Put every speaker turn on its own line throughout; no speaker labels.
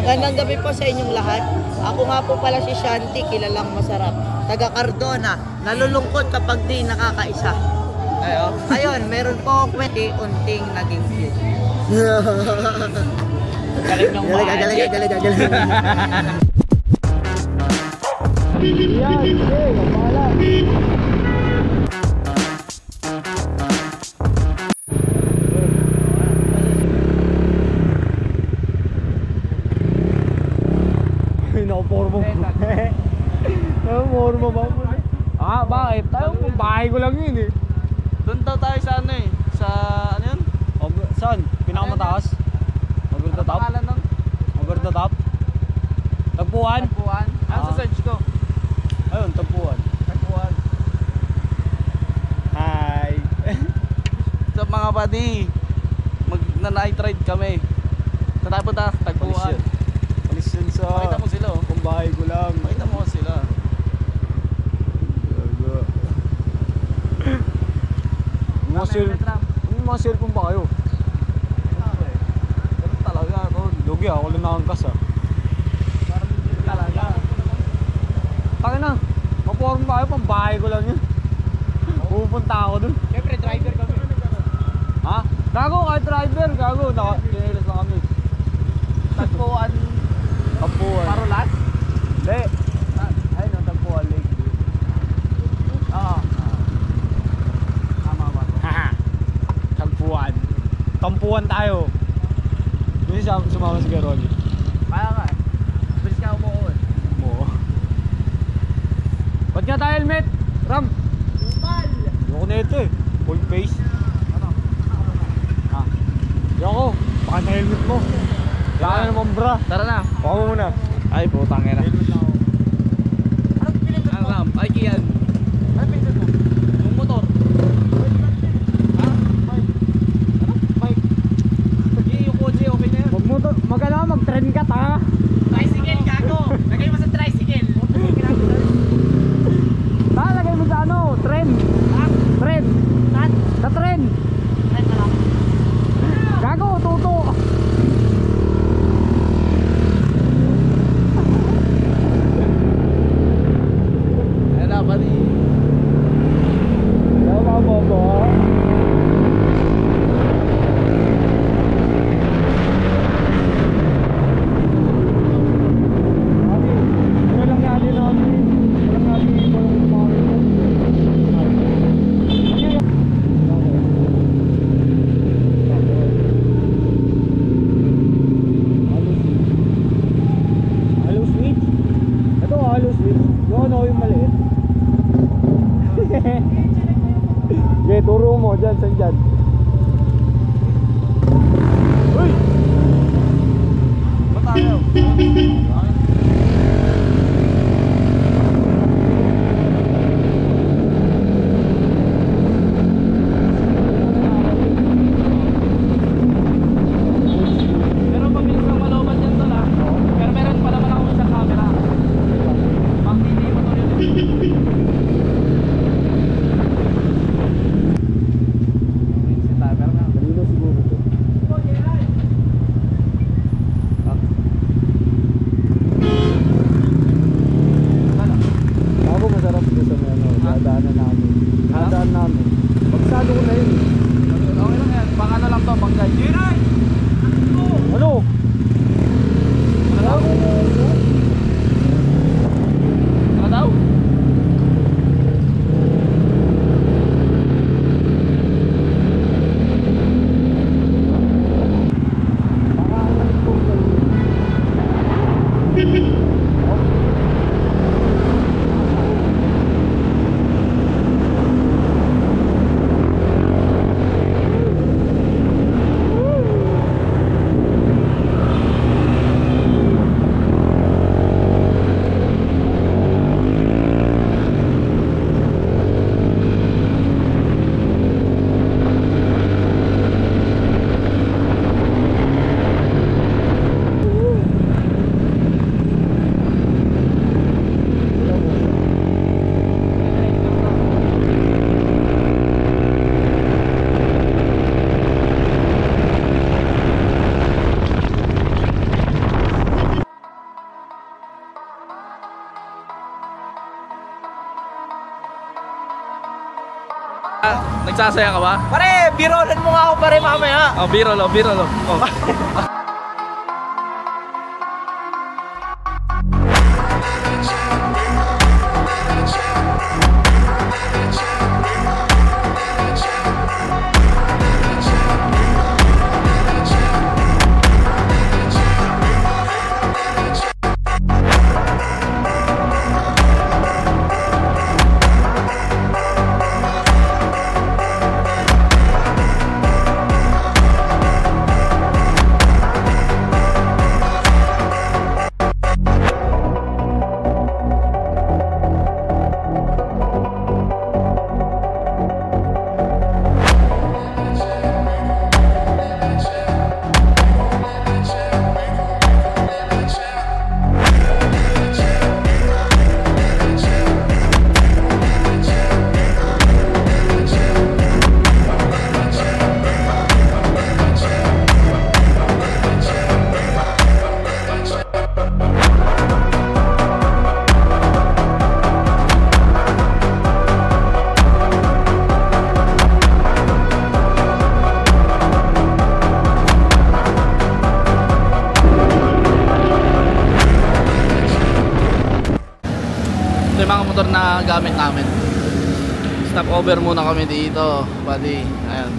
Magandang gabi po sa inyong lahat. Ako nga po pala si Shanti, kilalang masarap. Taga Cardona, nalulungkot kapag di nakakaisa. Ayun, meron po unti-unting naging cute. Galing ng magic. Galing.
Nakaporma ba? Bakit? Tayo, bahay ko lang yun eh.
Doon daw tayo sa ano eh. Sa ano yun?
Saan? Pinakamataas? Over the top?
Pangalan nun?
Over the top? Tagpuan?
Tagpuan? Ano sa search ko?
Ayun, Tagpuan.
Tagpuan.
Hi!
So mga buddy, mag-night ride kami. Saan tayo punta? Tagpuan.
Palis yun sa...
Pakita mo sila oh.
Kung bahay ko lang.
Pakita mo sila.
Mga cellphone ba kayo?
Ganun talaga ako.
Lugi ako lang nakangkas ah.
Parang talaga.
Taka na, maporm ba kayo? Pang bahay ko lang yun. Pupunta ako dun.
Siyempre driver kami.
Ha? Gago, kahit driver, gago. Kinilas lang kami.
Tagpuan.
Tagpuan.
Parolas?
Hindi. Ayun ang Tagpuan Lake.
Oo. Tama ba?
Haha. Tagpuan. Tampuan tayo. Hindi siya sumama si Garoli.
Kaya ka eh. Bilis ka umuon.
Oo. Ba't nga tayo helmet? Ram!
Upal!
Ayoko na ito eh. Full face.
Ano?
Ha? Ayoko. Baka na helmet mo. Kaya na naman bra.
Tara na.
Baka mo muna.
Ay putang ina.
Helmet na ako.
Anong pinindot mo? Ram. Ay kiyan. Anong pinindot mo? Yung motor. Ha? Bike. Ano? Bike. Yung kotse okay na yun.
Mag-trend ka ta.
Tricycle gago. Lagay mo sa tricycle.
Lagay mo sa ano? Trend.
Ha?
Trend.
Saan?
Sa trend.
Saan ka lang?
Gago, tuto.
Ayan na buddy.
Tama ba ba?
Nagsasaya ka ba?
Pare, birolan mo nga ako pare mamaya.
Oh, biro lo. Oh. Ito yung mga motor na gamit namin. Stop over muna kami dito, buddy. Ayan.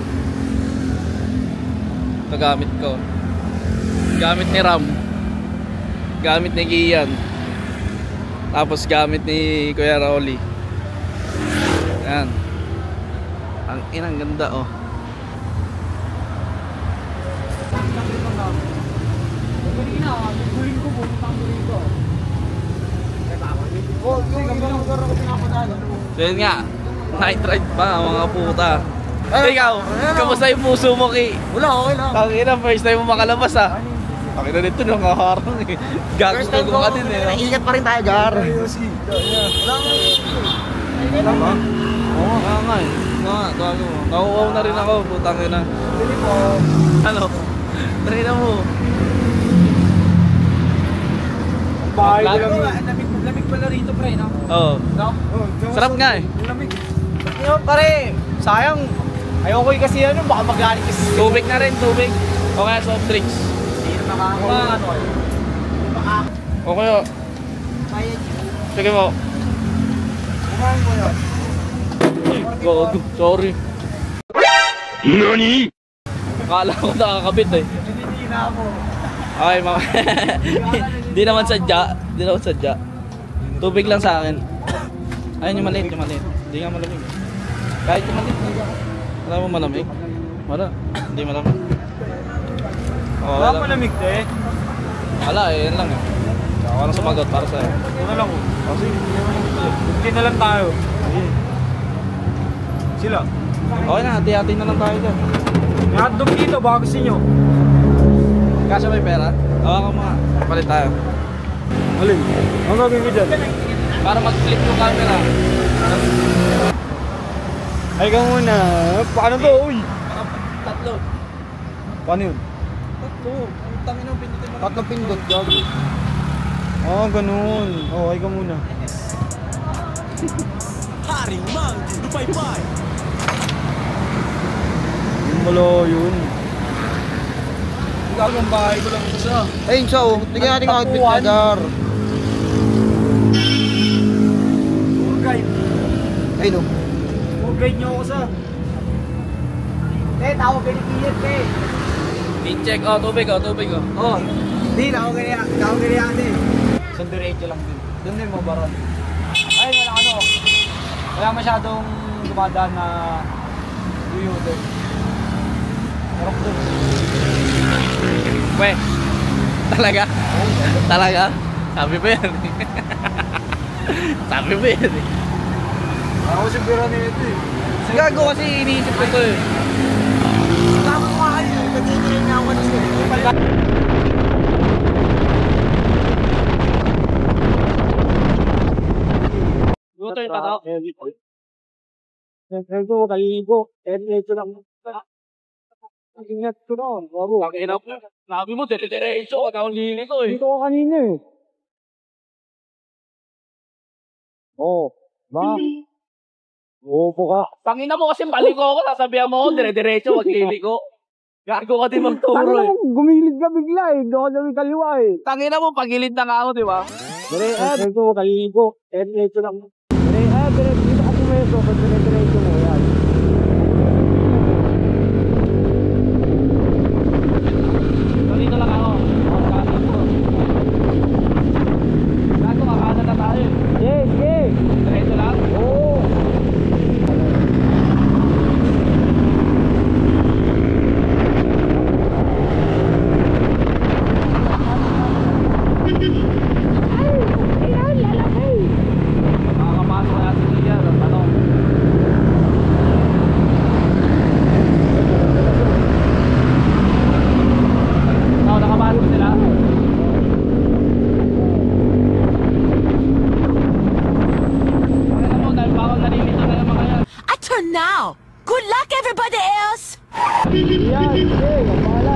Ito gamit ko. Gamit ni Ram. Gamit ni Kian. Tapos gamit ni Kuya Rolly. Ayan. Ang inang ganda oh. So yun nga, night ride pa mga puta. Ikaw, kamusta yung puso mo, Ki?
Wala, okay lang.
Tangina, first time mo makalabas ah. Pakita nito nung kaharang eh.
First time
Gagawin
ko,
ka din eh.
ingat pa rin tayo, Gar.
Tama? Oo nga eh. Nauuaw na rin ako, putang ina. Ano? Try na mo.
Bahay ko lang.
Lamig pala rito, pre, no?
Oo. Sarap nga eh.
Pare, sayang. Ayoko kasi baka magalit kasi.
Tubig na rin, tubig. O kaya soft drinks. Okay o. Sige mo.
Kumain mo yun.
Ay, God, sorry. NANI? Akala ko nakakabit eh.
Hindi na ako.
Okay, mama. Di naman sadya. Di naman sadya. Tubig lang sa akin. Ayun yung maliit, yung maliit. Hindi nga malamig. Kahit yung maliit. Wala mo malamig? Wala. Hindi malamig. Oh,
Wala malamig eh.
Wala eh, yan lang eh. Ako lang sumagot para sa'yo.
Ito na lang oh. Kasi, hindi na lang tayo. Sila.
Okay na, hati-hati na lang tayo dyan.
May hotdog dito, baka gusto nyo.
Kasi may pera? Hawakan mo nga. Palit tayo.
Alin? Ang gagawin ko dyan?
Para mag-flip yung camera.
Ay ka muna. Paano to? Uy!
Tatlo.
Paano yun?
Tatlo. Tangin ang pindutin mo.
Tatlong pindot, gago.
Ah, ganun. Oh, ay ka muna.
Haring Mang Lupay-pay.
Yung malo yun.
Gagawang bahay ko lang isa.
Ayun siya, oh. Tingnan natin ang outfit niya, Gar.
Tour guide.
Ayun, oh.
Tour guide nyo ako sa.
Tawag ka ni Kian,
Check. Oh, tubig oh, tubig oh.
Oh, hindi, tawag ka ni ate.
Isang diretso lang din. Doon din mabaron. Ay, wala wala masyadong dumadaan na U-turn. Marok doon.
We. Talaga? Talaga? Sabi pa yan. Sabi pa yan eh.
Ako siguro nito eh.
Gago kasi iniisip ko to eh.
Tama ko kayo, nagigilin na ako siya.
U-turn pa to?
Ito, kaligo. Ito lang. Ingat ko na. Baro.
Pakina po. Sabi mo, dire-diretso. Wag akong lilito eh.
Dito ko kanina eh. Oo. Ba? Upo ka.
Tangina mo kasi paliko ako, sasabihan mo ako, dire-diretso, wag liliko. Gago ka din magturo eh.
Gumilid ka bigla eh. Doon ka na kaliwa eh.
Tangina mo, pagilid na nga ako, di ba?
Diretso, kaliliko. Diretso lang. Dito ka pumeso. Pag diretso mo, yan.
Dito lang ako. Gago, kakanan na tayo eh.
Sige.
Diretso lang?
Oo.
Makakapasok kaya si Lia, tanong. Oo, nakapasok sila. Pakita mo, dahil pa ako nalilito na yung mga yan.
I turn now. Good luck, everybody else.
Yan, sige. Kapala.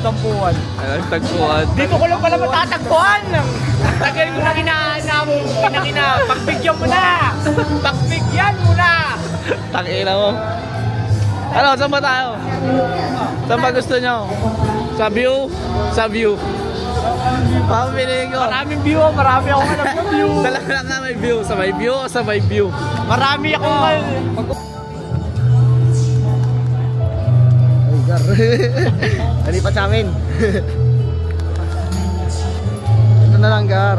Tampuan.
Ay, tagpuan.
Dito ko lang pala matatagpuan. Tagal ko na ginana. Pagbigyan mo na. Pagbigyan mo na.
Tangina mo. Ano, saan ba tayo? Saan ba gusto nyo? Sa view? Sa view. Pamili ko.
Maraming view. Marami akong alam na view.
Talaga lang nga may view. Sa may view o sa may view?
Marami akong
Nalipat sa amin. Ito na lang, Gar.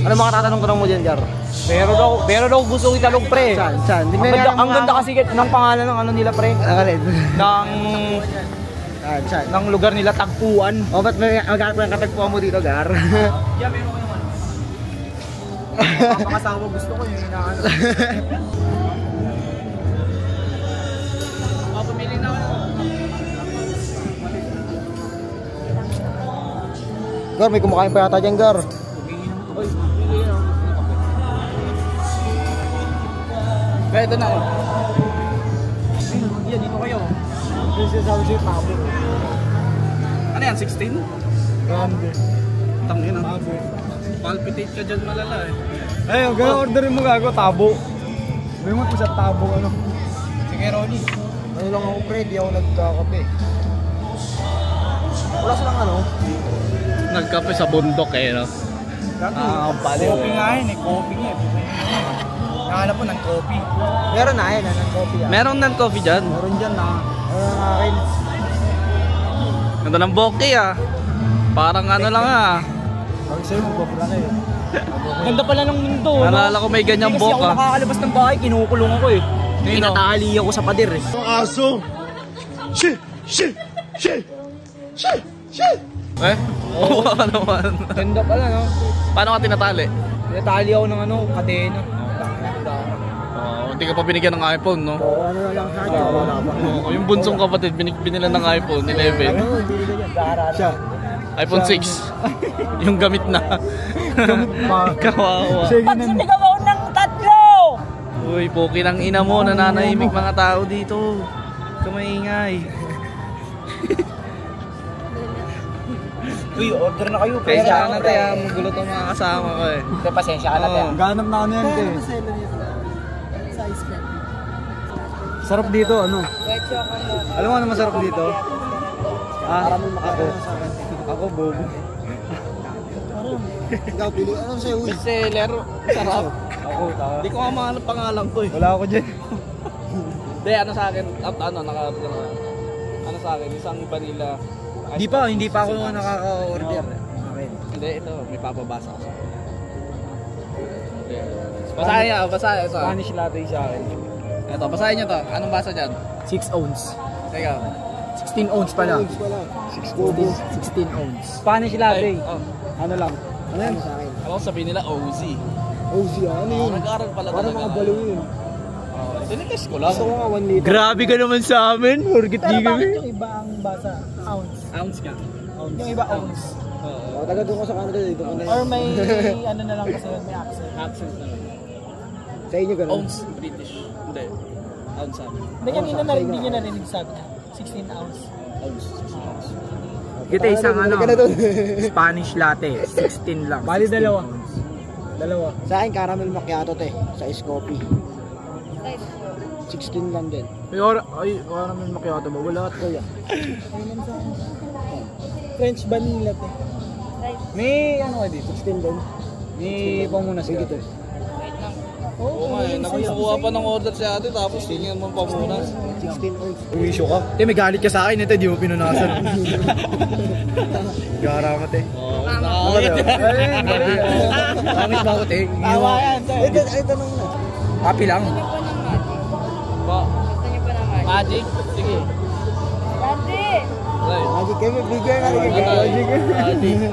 Ano mga tatanong mo dyan, Gar?
Pero daw gusto italog pre.
Saan?
Ang ganda kasi ng pangalan ng ano nila pre. Ng lugar nila Tagpuan.
O, ba't magkakaroon pa ng katagpuan mo dito, Gar?
Yeah, meron ko naman. Pakasawa gusto ko yung inaano. Pumili na ako.
Gar, may kumakain pa yata dyan, Gar.
Kaya ito na.
Dito kayo.
This is how you tabo.
Ano yan, 16?
Grande.
Tangina. Palpitate ka dyan malala eh.
Ay, orderin mo gago, tabo. May mo sa tabo, ano.
Sige, Ronnie.
Ano lang ako, pre, di ako nagkakape. Wala silang ano.
Nagkape sa bundok eh, no?
Coffee nga yun eh, coffee nga eh. Nakahanap po ng coffee. Meron na yun, ng coffee.
Meron ng coffee dyan.
Meron dyan na. Meron na akin.
Ganda ng bokeh ah. Parang ano lang ah.
Sabi sa'yo, magpapula na eh. Ganda pala ng mundo.
Naalala ko may ganyang
Kasi ako
boka.
nakakalabas ng bahay, kinukulong ako eh. Tinatali ako sa pader eh.
Eh? Oo ka naman.
Ganda pala no.
Paano ka tinatali?
Tinatali ako ng ano, kadena.
Hindi ka pa binigyan ng iPhone, no?
Oo, ano na lang sa akin. Wala pa.
Yung bunsong kapatid, binila ng iPhone, 11.
Siya.
iPhone 6. Yung gamit na. Kawawa.
Pagsinigaw ako ng tatlo!
Uy, poki ng ina mo, nananahimik mga tao dito. Kamaingay.
Uy, order na kayo.
Pasensya ka na tayo, magulo itong mga kasama ko eh.
Pasensya ka na tayo. Ganap na ano yan te. Sarap dito, ano? Alam mo ano masarap dito? Ako bobo. Ikaw pili, ano sa'yo?
Bestseller, sarap.
Ako, tama.
Hindi ko nga mahanap pangalan ko eh.
Wala ako dyan.
Hindi, ano sa akin, ano sa akin, isang vanilla.
Hindi pa ako nakaka-order.
Hindi, ito, may papabasa ko. Basahin niya, ito.
Spanish latte sa akin.
Ito, basahin niyo to. Anong basa dyan?
6 ounce.
Teka.
16 ounce pala. 16 ounce. Spanish latte. Ano lang? Ano yan?
Ako sabihin nila OZ.
OZ, ano yun?
Nag-aaral pala talaga.
Parang mga baliw yun.
Tinitest ko lang.
Gusto ko nga 1 liter. Grabe ka naman sa amin. Horget di kami.
Yung iba ang basa, ounce.
Ounce ka.
Yung iba ounce.
Taga doon ko sa Canada dito ko na
Or may ano na lang kasi yun, may accent.
Accent na lang.
Sa inyo ganun?
Ounce, British. Hindi. Ounce sabi.
Hindi kanina hindi nyo narinig sabi niya. 16 ounce.
Ounce.
Kita isang ano, Spanish latte, 16 lang. Bali dalawa. Sa akin caramel macchiato te, sa ice coffee. 16 lang din. Ay, caramel macchiato mo, wala at kuya.
French vanilla to.
May ano ka dito? 16 din. May pamunas ka dito.
Oo nga eh, nakukuha pa ng order si ate tapos tingin mo pa muna.
16 ounce. Uwisyo ka. Te, may galit ka sa akin ito, di mo pinunasan. Gara mo te.
Oo, nakakit.
Pangit ba ako te?
Tawa yan, sir.
Ito nung na. Happy lang.
Pa. Magic? Sige. Right.
Magic kami, bigyan nga rin.
Magic.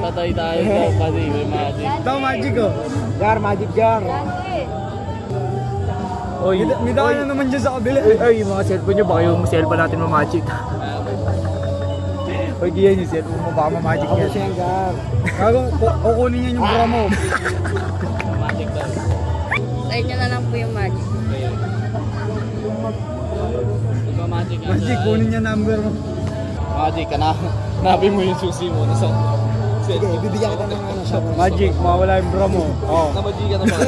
Patay tayo daw kasi may magic.
Ito magic oh. Gar, magic gar. Oy, may daan na naman dyan sa kabila. Ay, yung mga cellphone nyo, baka yung cellphone natin ma-magic. Oy, diyan yung cellphone mo, baka ma-magic yan. Ako siya, Gar. Kukunin niya yung bra mo.
Magic daw.
Sa inyo na lang po yung magic.
Diba magic yan?
Magic, kunin niya number mo.
Magic ka na. Nabi mo yung susi mo. Nasa
Sige, bibigyan kita ng ano siya. Magic, mawala yung bra mo. Oo.
Namagic ka na ba?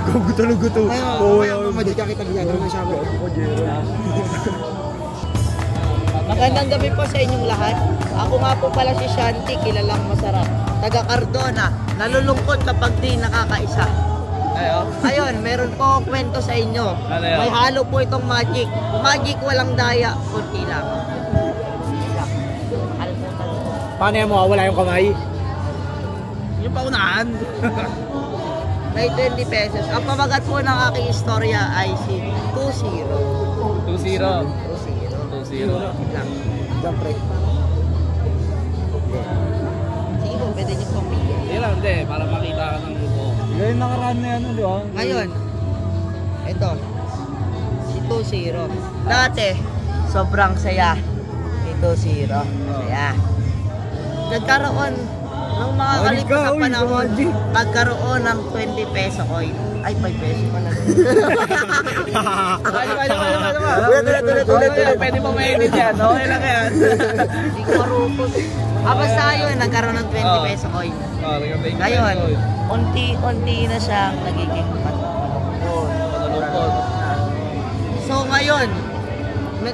Guto na guto. Oo, magic ka kita bigyan ng siya.
Magandang gabi po sa inyong lahat. Ako nga po pala si Shanti, kilalang masarap. Taga Cardona, nalulungkot kapag di nakakaisa. Ayun, meron po akong kwento sa inyo.
Ano yun?
May halo po itong magic. Magic walang daya, kunti lang.
Paano yan mawawala yung kamay?
Yung paunahan.
May 20 pesos. Ang pamagat po ng aking istorya ay si 2-0.
2-0. 2-0.
Lang.
Siyempre.
Sige po, pwede niyo pong bigyan.
Hindi lang, hindi. Para makita ka ng grupo.
Yung nakaraan na yan, di ba?
Ngayon, ito, si 2-0. Dati, sobrang saya. Si 2-0. Saya. Nagkaroon ng mga kalipas na panahon, nagkaroon ng 20 peso coin. Ay, 5 peso pala.
Tuloy. Pwede mo ma-edit yan. Okay lang yan.
Hindi ko marupot. Basta yun, nagkaroon ng 20 peso coin. Ngayon, unti-unti na siyang nagiging malungkot. So ngayon,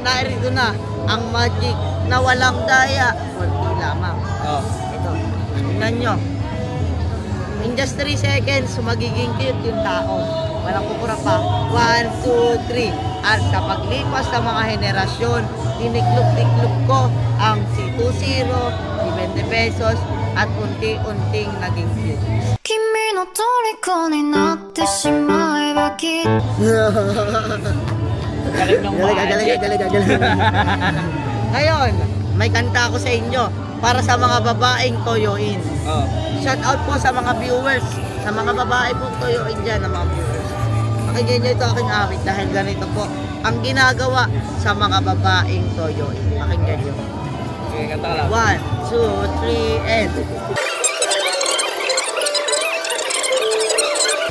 narito na ang magic na walang daya. Kunti lamang.
Oh.
Ito. Tingnan nyo. In just 3 seconds, magiging cute yung tao. Walang kukura pa. 1, 2, 3. At sa paglipas ng mga henerasyon, tiniklop-tiklop ko ang C20, si 20 pesos, at unti-unting naging cute.
君の虜になってしまえばきっと
Galing ng
Galing. Ngayon, may kanta ako sa inyo para sa mga babaeng toyoin.
Oh.
Shout out po sa mga viewers, sa mga babae pong toyoin dyan, na mga viewers. Pakinggan nyo ito aking awit dahil ganito po ang ginagawa sa mga babaeng toyoin. Pakinggan nyo.
Okay, kanta lang.
1, 2, 3, and...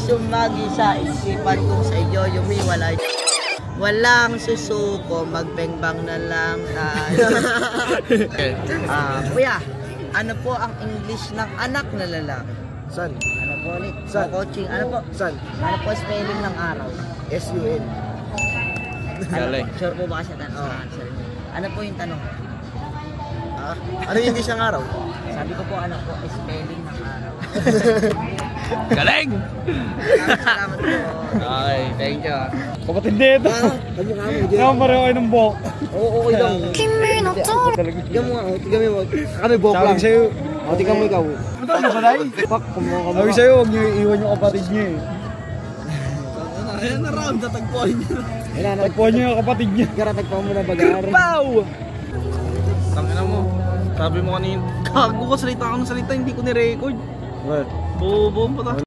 Sumagi sa isipan kong sa iyo yung hiwalay. Walang susuko, magbengbang na lang tayo. Kuya, ano po ang English ng anak na lalaki?
Sun.
Ano po ulit?
Sun.
Coaching. Ano po?
Sun.
Ano po spelling ng araw?
S-U-N.
Galing.
Sure po ba kasi sa answer niyo? Ano po yung tanong?
Ano yung English ng araw?
Sabi ko po ano po, spelling ng araw.
Galing!
Salamat po.
Okay, thank you.
Kapatid nito.
Kamukha mo.
Naman pareho kayo ng buhok.
Oo, okay lang.
君の虜
Tignan mo nga, tignan mo. Kami bok lang.
Sabi sa'yo.
Tignan mo ikaw.
Ano ba tayo?
Pak, kumukha
Sabi sa'yo, huwag niyo iiwan yung kapatid niyo eh.
Ayan na round, tatagpuan niyo.
Tagpuan niyo yung kapatid niyo.
Karatag pa mo na bagar.
Pow!
Tangina mo. Sabi mo kanina, gago ka, salita ako ng salita, hindi ko ni-record.
What?
Bobo pa ta.